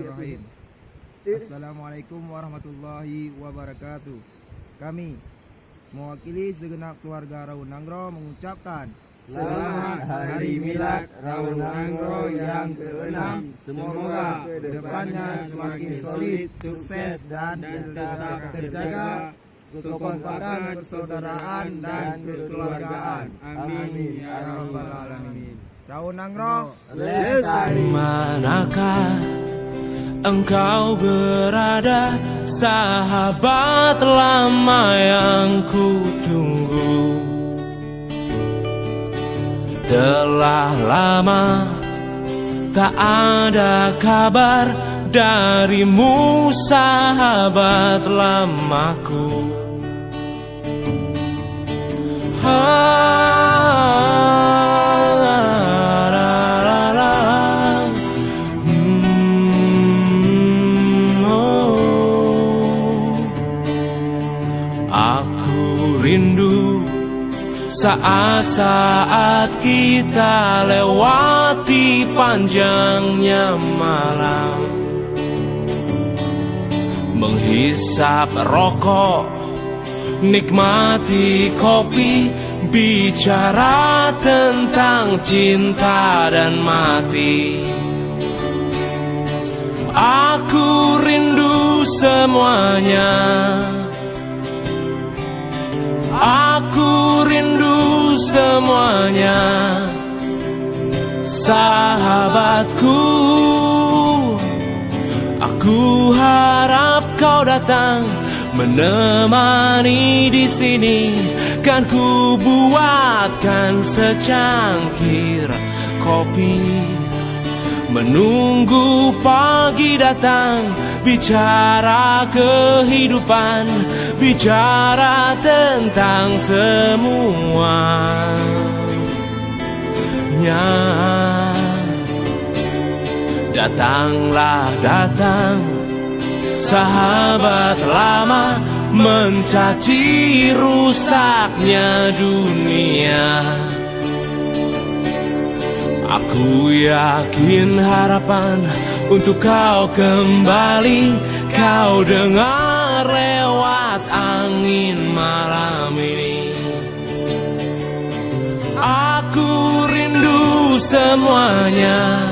Bismillahirrahmanirrahim. Assalamualaikum warahmatullahi wabarakatuh. Kami mewakili segenap keluarga Raunangro mengucapkan Selamat Hari Milad Raunangro yang ke-6. Semoga kedepannya semakin solid, sukses, dan tetap terjaga kekompakan persaudaraan dan kekeluargaan. Amin ya rabbal alamin. Raunangro Lestari. Manakah engkau berada, sahabat lama yang ku tunggu? Telah lama tak ada kabar darimu, sahabat lamaku. Aku rindu saat-saat kita lewati panjangnya malam, menghisap rokok, nikmati kopi, bicara tentang cinta dan mati. Aku rindu semuanya. Aku rindu semuanya, sahabatku. Aku harap kau datang menemani di sini. Kan ku buatkan secangkir kopi, menunggu pagi datang, bicara kehidupan, bicara tentang semuanya. Datanglah datang, sahabat lama, mencaci rusaknya dunia. Aku yakin harapan untuk kau kembali kau dengar lewat angin malam ini. Aku rindu semuanya.